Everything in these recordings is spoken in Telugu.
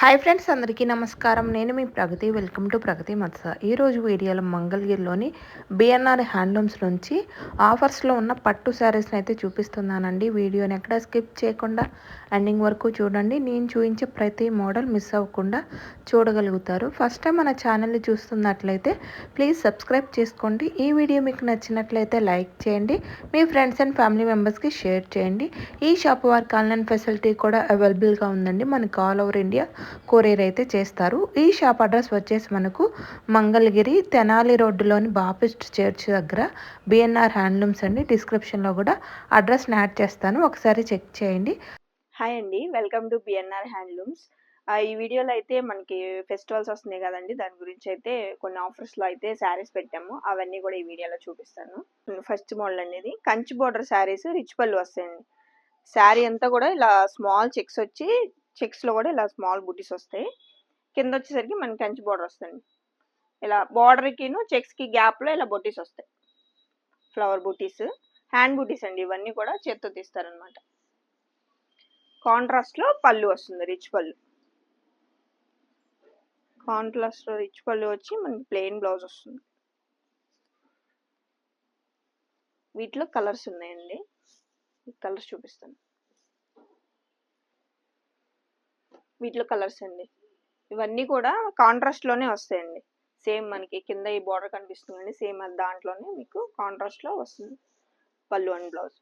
హాయ్ ఫ్రెండ్స్, అందరికీ నమస్కారం. నేను మీ ప్రగతి. వెల్కమ్ టు ప్రగతి మత్స. ఈరోజు వీడియోలో మంగళగిరిలోని బిఎన్ఆర్ హ్యాండ్లూమ్స్ నుంచి ఆఫర్స్లో ఉన్న పట్టు శారీస్ని అయితే చూపిస్తున్నానండి. వీడియోని ఎక్కడ స్కిప్ చేయకుండా ఎండింగ్ వరకు చూడండి. నేను చూపించే ప్రతి మోడల్ మిస్ అవ్వకుండా చూడగలుగుతారు. ఫస్ట్ టైం మన ఛానల్ని చూస్తున్నట్లయితే ప్లీజ్ సబ్స్క్రైబ్ చేసుకోండి. ఈ వీడియో మీకు నచ్చినట్లయితే లైక్ చేయండి. మీ ఫ్రెండ్స్ అండ్ ఫ్యామిలీ మెంబర్స్కి షేర్ చేయండి. ఈ షాప్ వారికి ఆన్లైన్ ఫెసిలిటీ కూడా అవైలబుల్గా ఉందండి. మనకి ఆల్ ఓవర్ ఇండియా కొరియర్ అయితే చేస్తారు. ఈ షాప్ అడ్రస్ వచ్చేసి మనకు మంగళగిరి తెనాలి రోడ్డులోని బాపిస్ట్ చర్చ్ దగ్గర బిఎన్ఆర్ హ్యాండ్లూమ్స్ అండి. డిస్క్రిప్షన్లో కూడా అడ్రస్ని యాడ్ చేస్తాను, ఒకసారి చెక్ చేయండి. హాయ్ అండి, వెల్కమ్ టు బిఎన్ఆర్ హ్యాండ్లూమ్స్. ఈ వీడియోలో అయితే మనకి ఫెస్టివల్స్ వస్తున్నాయి కదండి, దాని గురించి అయితే కొన్ని ఆఫర్స్లో అయితే శారీస్ పెట్టాము. అవన్నీ కూడా ఈ వీడియోలో చూపిస్తాను. ఫస్ట్ మోడల్ అనేది కంచి బోర్డర్ శారీస్, రిచ్ పళ్ళు వస్తాయండి. శారీ అంతా కూడా ఇలా స్మాల్ చెక్స్ వచ్చి, చెక్స్లో కూడా ఇలా స్మాల్ బుటీస్ వస్తాయి. కింద వచ్చేసరికి మనకి కంచి బోర్డర్ వస్తుంది. ఇలా బార్డర్కిను చెక్స్కి గ్యాప్లో ఇలా బుటీస్ వస్తాయి, ఫ్లవర్ బుటీస్, హ్యాండ్ బుటీస్ అండి. ఇవన్నీ కూడా చేత్తో తీస్తారనమాట. కాంట్రాస్ట్లో పళ్ళు వస్తుంది, రిచ్ పళ్ళు. కాంట్రాస్ట్లో రిచ్ పళ్ళు వచ్చి మనకి ప్లెయిన్ బ్లౌజ్ వస్తుంది. వీటిలో కలర్స్ ఉన్నాయండి, కలర్స్ చూపిస్తాను. వీటిలో కలర్స్ అండి, ఇవన్నీ కూడా కాంట్రాస్ట్లోనే వస్తాయండి. సేమ్ మనకి కింద ఈ బార్డర్ కనిపిస్తుందండి, సేమ్ దాంట్లోనే మీకు కాంట్రాస్ట్లో వస్తుంది పళ్ళు అండ్ బ్లౌజ్.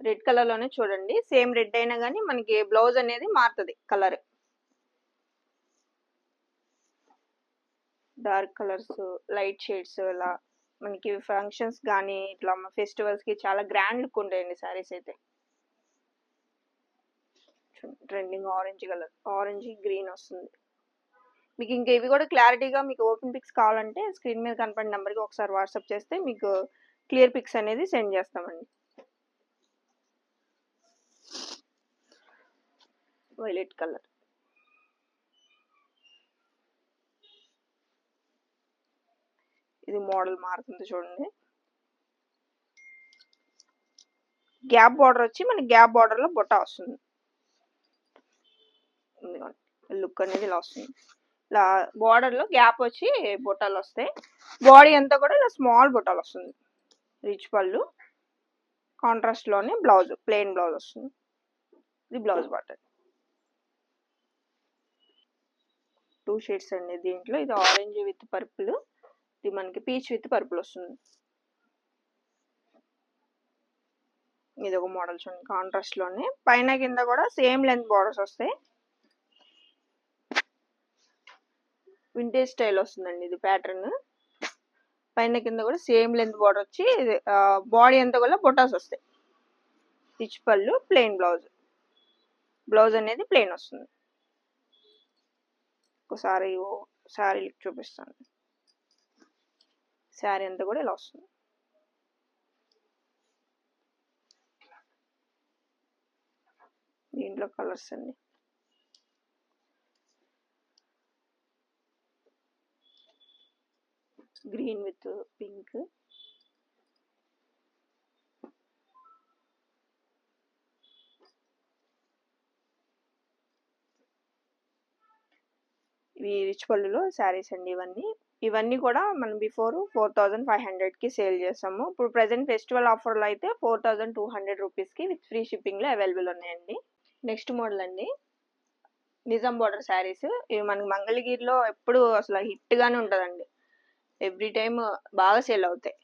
రెడ్ కలర్లోనే చూడండి, సేమ్ రెడ్ అయినా కానీ మనకి బ్లౌజ్ అనేది మారుతుంది colour. Dark colours, light shades, ఇలా మనకి ఫంక్షన్స్ కానీ ఇట్లా ఫెస్టివల్స్కి చాలా గ్రాండ్ లుక్ ఉంటాయండి శారీస్ అయితే. Trending orange colour, orange green వస్తుంది మీకు. ఇంకా ఇవి కూడా క్లారిటీగా మీకు ఓపెన్ పిక్స్ కావాలంటే స్క్రీన్ మీద కనపడిన నెంబర్కి ఒకసారి వాట్సాప్ చేస్తే మీకు క్లియర్ పిక్స్ అనేది సెండ్ చేస్తామండి. వైలెట్ కలర్, ఇది మోడల్ మారుతుంది చూడండి. గ్యాప్ బార్డర్ వచ్చి మనకి గ్యాప్ బార్డర్లో బొట్ట వస్తుంది. లుక్ అనేది ఇలా వస్తుంది. ఇలా బార్డర్లో గ్యాప్ వచ్చి బొట్టాలు వస్తాయి. బాడీ అంతా కూడా ఇలా స్మాల్ బొట్టాలు వస్తుంది. రిచ్ పళ్ళు, కాంట్రాస్ట్లోనే బ్లౌజ్, ప్లెయిన్ బ్లౌజ్ వస్తుంది. ఇది బ్లౌజ్ బటన్. 2 షేడ్స్ అండి దీంట్లో. ఇది ఆరెంజ్ విత్ పర్పుల్, ఇది మనకి పీచ్ విత్ పర్పుల్ వస్తుంది. ఇది ఒక మోడల్ చూడండి, కాంట్రాస్ట్లోనే పైన కింద కూడా సేమ్ లెంత్ బార్డర్స్ వస్తాయి. వింటేజ్ స్టైల్ వస్తుందండి ఇది ప్యాటర్న్. పైన కింద కూడా సేమ్ లెంత్ బార్డర్ వచ్చి బాడీ అంతా కూడా బొటాస్ వస్తాయి. రిచ్ పళ్ళు, ప్లెయిన్ బ్లౌజ్. బ్లౌజ్ అనేది ప్లెయిన్ వస్తుంది. ఒకసారి శారీ చూపిస్తాను. శారీ అంతా కూడా ఇలా వస్తుంది. దీంట్లో కలర్స్ అండి, గ్రీన్ విత్ పింక్, ఇవి రిచ్ పళ్ళులో శారీస్ అండి. ఇవన్నీ కూడా మనం బిఫోర్ 4500కి సేల్ చేస్తాము. ఇప్పుడు ప్రజెంట్ ఫెస్టివల్ ఆఫర్లో అయితే 4200 రూపీస్కి విత్ ఫ్రీ షిప్పింగ్లో అవైలబుల్ ఉన్నాయండి. నెక్స్ట్ మోడల్ అండి, నిజాం బార్డర్ శారీస్. ఇవి మనకి మంగళగిరిలో ఎప్పుడు అసలు హిట్గానే ఉంటుందండి, ఎవ్రీ టైమ్ బాగా సేల్ అవుతాయి.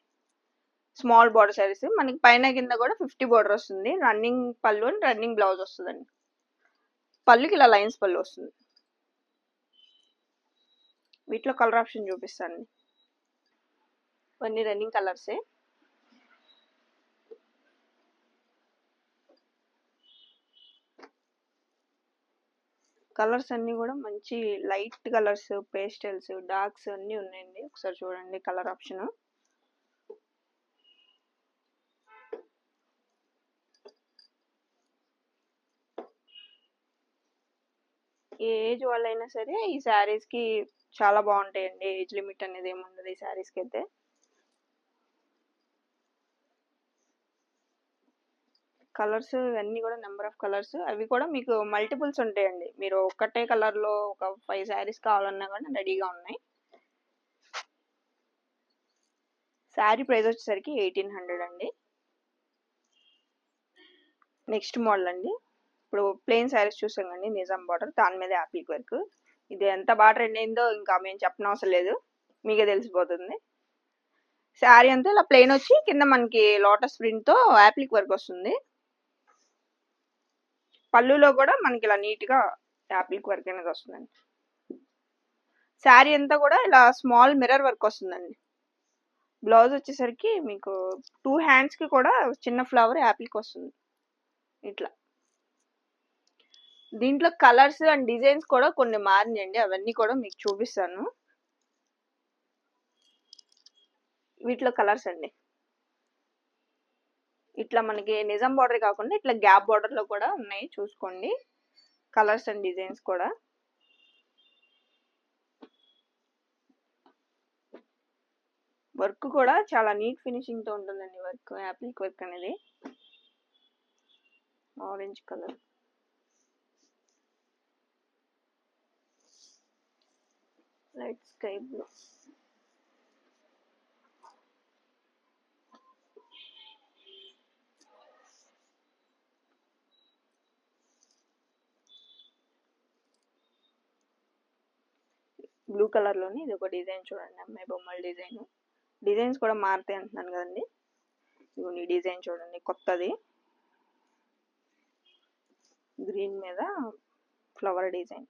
స్మాల్ బార్డర్ శారీస్, మనకి పైన కింద కూడా 50 బార్డర్ వస్తుంది. రన్నింగ్ పళ్ళు అండ్ రన్నింగ్ బ్లౌజ్ వస్తుందండి. పళ్ళుకి ఇలా లైన్స్ పళ్ళు వస్తుంది. వీటిలో కలర్ ఆప్షన్ చూపిస్తాను. ఇవన్నీ రన్నింగ్ కలర్సే. కలర్స్ అన్నీ కూడా మంచి లైట్ కలర్స్, పేస్టల్స్, డార్క్స్ అన్నీ ఉన్నాయండి. ఒకసారి చూడండి కలర్ ఆప్షన్. ఏ ఏజ్ వాళ్ళైనా సరే ఈ శారీస్కి చాలా బాగుంటాయండి. ఏజ్ లిమిట్ అనేది ఏముండదు ఈ శారీస్కి అయితే. కలర్స్ ఇవన్నీ కూడా నెంబర్ ఆఫ్ కలర్స్, అవి కూడా మీకు మల్టిపుల్స్ ఉంటాయండి. మీరు ఒక్కటే కలర్లో ఒక 5 శారీస్ కావాలన్నా కూడా రెడీగా ఉన్నాయి. శారీ ప్రైస్ వచ్చేసరికి 1800 అండి. నెక్స్ట్ మోడల్ అండి, ఇప్పుడు ప్లెయిన్ శారీస్ చూసాం కండి, నిజాం బార్డర్, దాని మీద యాప్లిక్ వర్క్. ఇది ఎంత బాగా ట్రెండ్ అయిందో ఇంకా మేము చెప్పనవసరం లేదు, మీకే తెలిసిపోతుంది. శారీ అంతా ఇలా ప్లెయిన్ వచ్చి కింద మనకి లోటస్ ప్రింట్తో యాప్లిక్ వర్క్ వస్తుంది. పళ్ళులో కూడా మనకి ఇలా నీట్గా యాప్లిక్ వర్క్ అనేది వస్తుందండి. శారీ అంతా కూడా ఇలా స్మాల్ మిర్రర్ వర్క్ వస్తుందండి. బ్లౌజ్ వచ్చేసరికి మీకు 2 హ్యాండ్స్కి కూడా చిన్న ఫ్లవర్ యాప్లిక్ వస్తుంది ఇట్లా. దీంట్లో కలర్స్ అండ్ డిజైన్స్ కూడా కొన్ని మారినాయండి, అవన్నీ కూడా మీకు చూపిస్తాను. వీటిలో కలర్స్ అండి, ఇట్లా మనకి నిజాం బార్డర్ కాకుండా ఇట్లా గ్యాప్ బార్డర్లో కూడా ఉన్నాయి, చూసుకోండి కలర్స్ అండ్ డిజైన్స్ కూడా. వర్క్ కూడా చాలా నీట్ ఫినిషింగ్తో ఉంటుందండి. వర్క్ యాప్లిక్ వర్క్ అనేది. Orange colour, light sky blue, blue కలర్లోని ఇది ఒక డిజైన్ చూడండి, అమ్మాయి బొమ్మల డిజైన్. డిజైన్స్ కూడా మారుతాయి అంటున్నాను కదండి, ఇదిగోండి ఈ డిజైన్ చూడండి కొత్తది, గ్రీన్ మీద ఫ్లవర్ డిజైన్.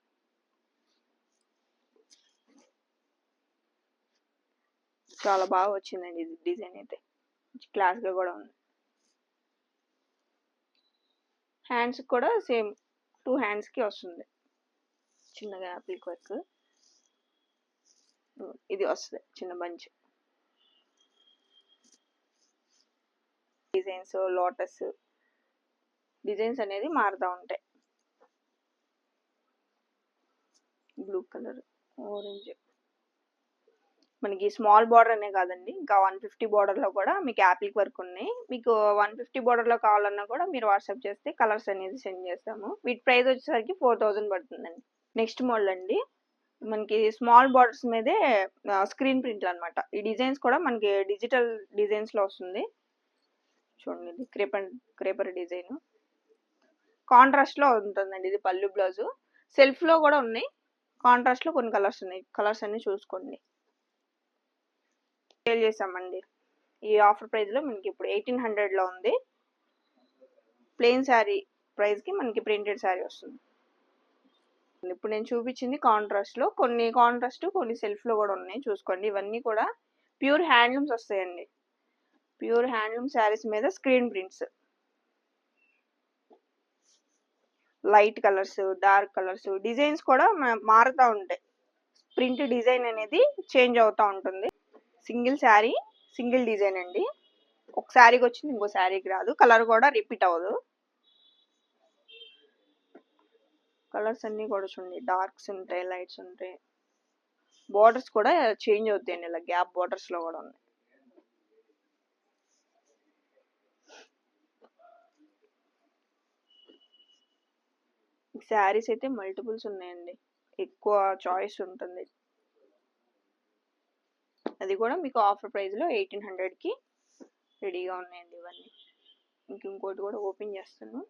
చాలా బాగా వచ్చిందండి ఇది డిజైన్ అయితే, క్లాస్గా కూడా ఉంది. హ్యాండ్స్ కూడా సేమ్ 2 హ్యాండ్స్కి వస్తుంది చిన్నగా యాప్లిక్ వర్క్. ఇది వస్తుంది చిన్న బంచ్. డిజైన్స్ లోటస్ డిజైన్స్ అనేది మారుతూ ఉంటాయి. బ్లూ కలర్, ఆరెంజ్, మనకి స్మాల్ బార్డర్ అనే కాదండి, ఇంకా 150 బార్డర్లో కూడా మీకు యాప్లిక్ వర్క్ ఉన్నాయి. మీకు 150 బార్డర్లో కావాలన్నా కూడా మీరు వాట్సాప్ చేస్తే కలర్స్ అనేది సెండ్ చేస్తాము. వీటి ప్రైస్ వచ్చేసరికి 4000 పడుతుందండి. నెక్స్ట్ మోడల్ అండి, మనకి స్మాల్ బార్డర్స్ మీదే స్క్రీన్ ప్రింట్లు అనమాట. ఈ డిజైన్స్ కూడా మనకి డిజిటల్ డిజైన్స్లో వస్తుంది చూడండి. ఇది క్రేపర్ డిజైన్ కాంట్రాస్ట్లో ఉంటుందండి. ఇది పళ్ళు బ్లౌజు. సెల్ఫ్లో కూడా ఉన్నాయి, కాంట్రాస్ట్లో కొన్ని కలర్స్ ఉన్నాయి. కలర్స్ అన్ని చూసుకోండి. సేల్ చేసామండి ఈ ఆఫర్ ప్రైస్లో. మనకి ఇప్పుడు 1800లో ఉంది. ప్లెయిన్ శారీ ప్రైస్కి మనకి ప్రింటెడ్ శారీ వస్తుంది. ఇప్పుడు నేను చూపించింది కాంట్రాస్ట్లో, కొన్ని కాంట్రాస్ట్ కొన్ని సెల్ఫ్లో కూడా ఉన్నాయి, చూసుకోండి. ఇవన్నీ కూడా ప్యూర్ హ్యాండ్లూమ్స్ వస్తాయండి. ప్యూర్ హ్యాండ్లూమ్ శారీస్ మీద screen prints, light colours, dark colours, designs కూడా మారుతూ ఉంటాయి. ప్రింట్ డిజైన్ అనేది చేంజ్ అవుతూ ఉంటుంది. సింగిల్ శారీ సింగిల్ డిజైన్ అండి, ఒక శారీకి వచ్చింది ఇంకో శారీకి రాదు. కలర్ కూడా రిపీట్ అవ్వదు. కలర్స్ అన్నీ కూడా చూడండి, డార్క్స్ ఉంటాయి, లైట్స్ ఉంటాయి. బార్డర్స్ కూడా చేంజ్ అవుతాయండి, ఇలా గ్యాప్ బార్డర్స్లో కూడా ఉన్నాయి. శారీస్ అయితే మల్టిపుల్స్ ఉన్నాయండి, ఎక్కువ చాయిస్ ఉంటుంది. అది కూడా మీకు ఆఫర్ ప్రైస్లో 1800కి రెడీగా ఉన్నాయండి ఇవన్నీ. ఇంకోటి కూడా ఓపెన్ చేస్తాను.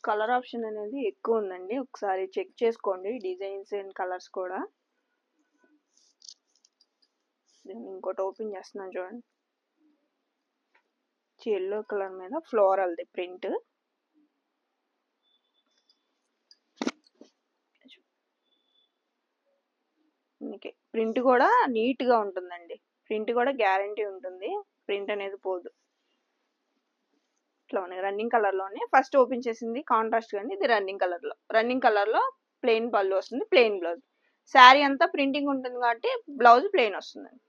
కలర్ ఆప్షన్ అనేది ఎక్కువ ఉందండి, ఒకసారి చెక్ చేసుకోండి డిజైన్స్ అండ్ కలర్స్ కూడా. ఇంకోటి ఓపెన్ చేస్తున్నాను చూడండి, ఎల్లో కలర్ మీద ఫ్లోరల్ది ప్రింట్. ప్రింట్ కూడా నీట్గా ఉంటుందండి, ప్రింట్ కూడా గ్యారంటీ ఉంటుంది, ప్రింట్ అనేది పోదు. ఇట్లా ఉన్నాయి రన్నింగ్ కలర్లోనే. ఫస్ట్ ఓపెన్ చేసింది కాంట్రాస్ట్ కానీ ఇది రన్నింగ్ కలర్లో ప్లెయిన్ పళ్ళు వస్తుంది, ప్లెయిన్ బ్లౌజ్. శారీ అంతా ప్రింటింగ్ ఉంటుంది కాబట్టి బ్లౌజ్ ప్లెయిన్ వస్తుందండి.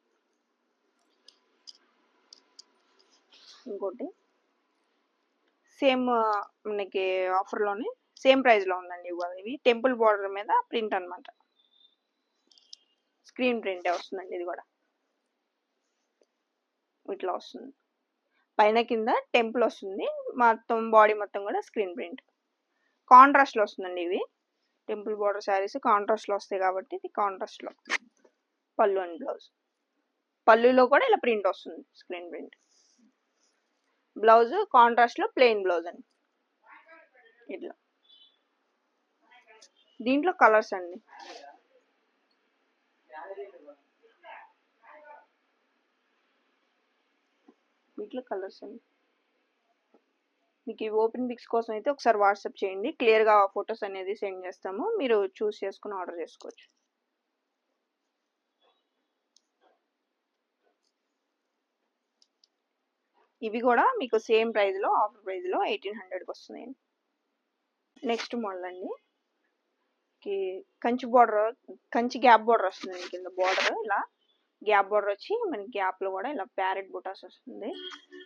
ఇంకోటి సేమ్ మనకి ఆఫర్లోనే సేమ్ ప్రైస్లో ఉందండి. ఇవి టెంపుల్ బార్డర్ మీద ప్రింట్ అనమాట. స్క్రీన్ ప్రింటే వస్తుందండి. ఇది కూడా ఇట్లా వస్తుంది. పైన కింద టెంపుల్ వస్తుంది, మొత్తం బాడీ మొత్తం కూడా స్క్రీన్ ప్రింట్. కాంట్రాస్ట్లో వస్తుందండి. ఇవి టెంపుల్ బార్డర్ శారీస్ కాంట్రాస్ట్లో వస్తాయి కాబట్టి ఇది కాంట్రాస్ట్లో. పళ్ళు అండ్ బ్లౌజ్. పళ్ళులో కూడా ఇలా ప్రింట్ వస్తుంది, స్క్రీన్ ప్రింట్. బ్లౌజ్ కాంట్రాస్ట్లో ప్లెయిన్ బ్లౌజ్ అండి. ఇట్లా దీంట్లో కలర్స్ అండి. వీటిలో కలర్స్ అండి. మీకు ఈ ఓపెన్ పిక్స్ కోసం అయితే ఒకసారి వాట్సాప్ చేయండి, క్లియర్గా ఫొటోస్ అనేది సెండ్ చేస్తాము, మీరు చూస్ చేసుకుని ఆర్డర్ చేసుకోవచ్చు. ఇవి కూడా మీకు సేమ్ ప్రైస్లో, ఆఫర్ ప్రైస్లో 1800కి వస్తున్నాయండి. నెక్స్ట్ మోడల్ అండి. Kanchi border, Kanchi gap border వస్తుంది కింద. బార్డర్ ఇలా గ్యాప్ బార్డర్ వచ్చి మనకి గ్యాప్లో కూడా ఇలా ప్యారెట్ బుటాస్ వస్తుంది.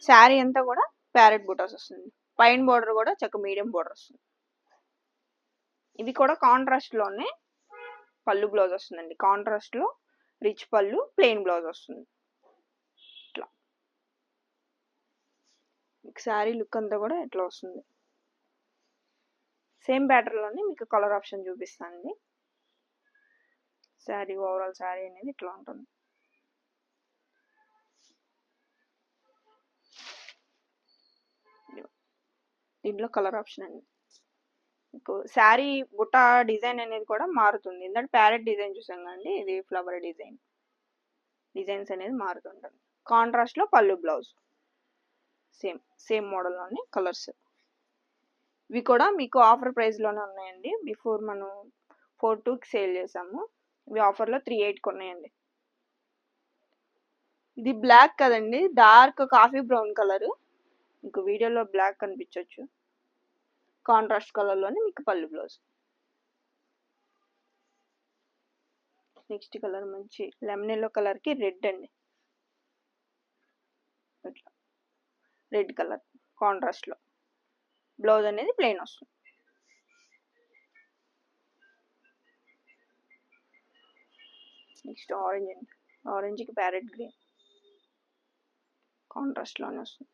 శారీ అంతా కూడా ప్యారెట్ బుటాస్ వస్తుంది. పైన బార్డర్ కూడా చక్క మీడియం బార్డర్ వస్తుంది. ఇది కూడా కాంట్రాస్ట్లోనే పళ్ళు బ్లౌజ్ వస్తుందండి. కాంట్రాస్ట్లో రిచ్ పళ్ళు, ప్లెయిన్ బ్లౌజ్ వస్తుంది. ఇట్లా శారీ లుక్ అంతా కూడా ఇట్లా వస్తుంది. సేమ్ ప్యాటర్న్లోనే మీకు కలర్ ఆప్షన్ చూపిస్తానండి. శారీ ఓవరాల్ శారీ అనేది ఇట్లా ఉంటుంది. దీంట్లో కలర్ ఆప్షన్ అండి. మీకు శారీ బుట్ట డిజైన్ అనేది కూడా మారుతుంది. ఎందుకంటే ప్యారెట్ డిజైన్ చూసాం కదండి, ఇది ఫ్లవర్ డిజైన్స్ అనేది మారుతుంటుంది. కాంట్రాస్ట్లో పళ్ళు బ్లౌజ్ సేమ్ మోడల్లోనే కలర్స్. ఇవి కూడా మీకు ఆఫర్ ప్రైస్లోనే ఉన్నాయండి. బిఫోర్ మనం 4,200కి సేల్ చేసాము. ఇవి ఆఫర్లో 3,800కి ఉన్నాయండి. ఇది బ్లాక్ కదండి, డార్క్ కాఫీ బ్రౌన్ కలర్. మీకు వీడియోలో బ్లాక్ కనిపించవచ్చు. కాంట్రాస్ట్ కలర్లోనే మీకు పళ్ళు బ్లౌజ్. నెక్స్ట్ కలర్ మంచి లెమన్ ఎల్లో కలర్కి రెడ్ అండి. ఇట్లా రెడ్ కలర్ కాంట్రాస్ట్లో. బ్లౌజ్ అనేది ప్లెయిన్ వస్తుంది. నెక్స్ట్ ఆరెంజ్ అండి. ఆరెంజ్కి ప్యారెట్ గ్రీన్ కాంట్రాస్ట్లోనే వస్తుంది.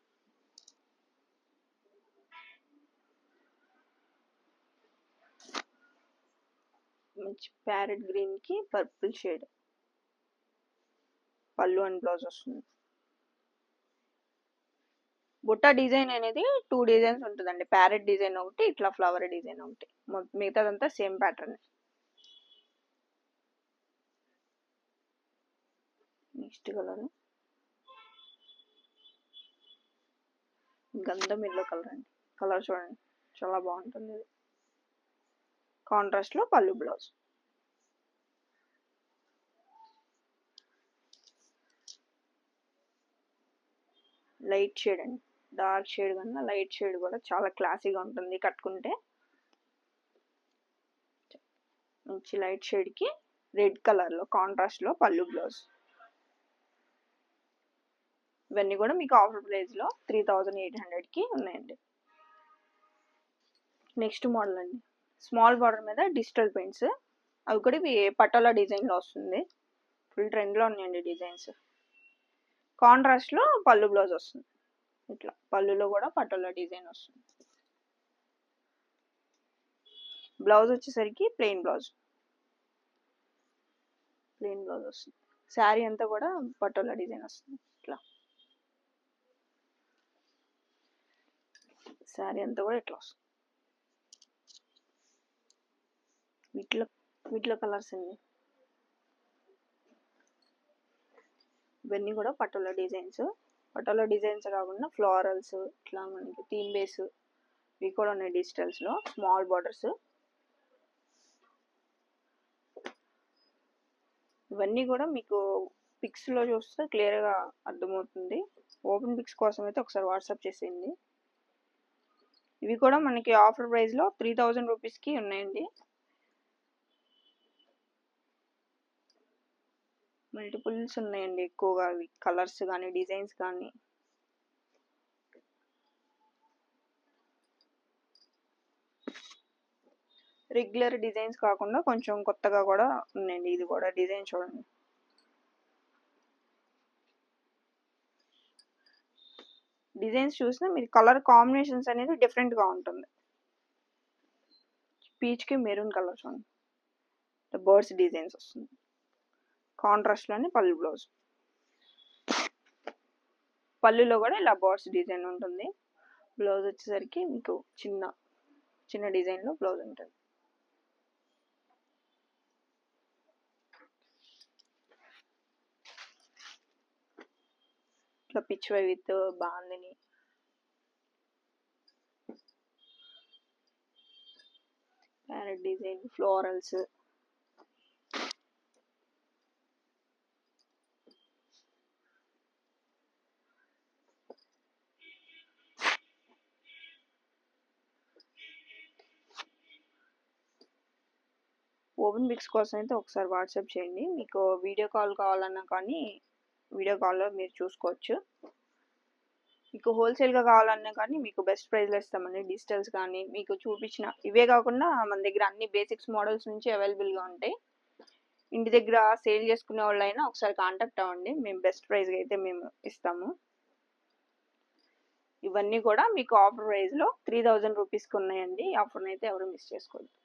మంచి ప్యారెట్ గ్రీన్కి పర్పుల్ షేడ్ పళ్ళు అండ్ బ్లౌజ్ వస్తుంది. బుట్ట డిజైన్ అనేది 2 డిజైన్స్ ఉంటుందండి. ప్యారెట్ డిజైన్ ఒకటి, ఇట్లా ఫ్లవర్ డిజైన్ ఒకటి. మిగతాదంతా సేమ్ ప్యాటర్న్. నెక్స్ట్ కలర్ గంధం ఎల్లో కలర్ అండి. కలర్ చూడండి చాలా బాగుంటుంది. ఇది కాంట్రాస్ట్లో పళ్ళు బ్లౌజ్. లైట్ షేడ్ అండి. డార్క్ షేడ్ కన్నా లైట్ షేడ్ కూడా చాలా క్లాసీగా ఉంటుంది కట్టుకుంటే. మంచి లైట్ షేడ్కి రెడ్ కలర్లో కాంట్రాస్ట్లో పళ్ళు బ్లౌజ్. ఇవన్నీ కూడా మీకు ఆఫర్ ప్రైస్లో 3,800కి ఉన్నాయండి. నెక్స్ట్ మోడల్ అండి. స్మాల్ బార్డర్ మీద డిజిటల్ పెయింట్స్. అవి కూడా ఇవి పటోలా డిజైన్లో వస్తుంది. ఫుల్ ట్రెండ్లో ఉన్నాయండి డిజైన్స్. కాంట్రాస్ట్లో పళ్ళు బ్లౌజ్ వస్తుంది. ఇట్లా పళ్ళులో కూడా పటోలా డిజైన్ వస్తుంది. బ్లౌజ్ వచ్చేసరికి ప్లెయిన్ బ్లౌజ్ వస్తుంది. శారీ అంతా కూడా పటోలా డిజైన్ వస్తుంది. ఇట్లా శారీ అంతా కూడా ఇట్లా వస్తుంది. వీటిలో కలర్స్ అండి. ఇవన్నీ కూడా పటోలా డిజైన్స్. పటోలా డిజైన్స్ కాకుండా ఫ్లోరల్స్, ఇట్లా మనకి థీమ్ బేస్ ఇవి కూడా ఉన్నాయి డిజిటల్స్లో. Small borders. ఇవన్నీ కూడా మీకు పిక్స్లో చూస్తే క్లియర్గా అర్థమవుతుంది. ఓపెన్ పిక్స్ కోసం అయితే ఒకసారి వాట్సాప్ చేసేయండి. ఇవి కూడా మనకి ఆఫర్ ప్రైస్లో 3,000 రూపీస్కి ఉన్నాయండి. మల్టిపుల్స్ ఉన్నాయండి ఎక్కువగా. అవి కలర్స్ కానీ డిజైన్స్ కానీ. రెగ్యులర్ డిజైన్స్ కాకుండా కొంచెం కొత్తగా కూడా ఉన్నాయండి. ఇది కూడా డిజైన్ చూడండి డిజైన్స్ చూసినా మీరు కలర్ కాంబినేషన్స్ అనేది డిఫరెంట్గా ఉంటుంది. పీచ్కి మెరూన్ కలర్ చూడండి, బర్డ్స్ డిజైన్స్ వస్తుంది. కాంట్రాస్ట్లోనే పళ్ళు బ్లౌజ్. పళ్ళులో కూడా ఇలా బర్డ్స్ డిజైన్ ఉంటుంది. బ్లౌజ్ వచ్చేసరికి మీకు చిన్న చిన్న డిజైన్లో బ్లౌజ్ ఉంటుంది. ఇట్లా Pichwai with bandhani, parrot design, florals. Open pics కోసం అయితే ఒకసారి వాట్సాప్ చేయండి. మీకు వీడియో కాల్ కావాలన్నా కానీ వీడియో కాల్లో మీరు చూసుకోవచ్చు. మీకు హోల్సేల్గా కావాలన్నా కానీ మీకు బెస్ట్ ప్రైస్లో ఇస్తామండి. డిజిటల్స్ కానీ మీకు చూపించిన ఇవే కాకుండా మన దగ్గర అన్ని బేసిక్స్ మోడల్స్ నుంచి అవైలబుల్గా ఉంటాయి. ఇంటి దగ్గర సేల్ చేసుకునే వాళ్ళైనా ఒకసారి కాంటాక్ట్ అవ్వండి, మేము బెస్ట్ ప్రైస్గా అయితే మేము ఇస్తాము. ఇవన్నీ కూడా మీకు ఆఫర్ ప్రైస్లో 3000 రూపీస్కి ఉన్నాయండి. ఈ ఆఫర్ని అయితే ఎవరు మిస్ చేసుకోవద్దు.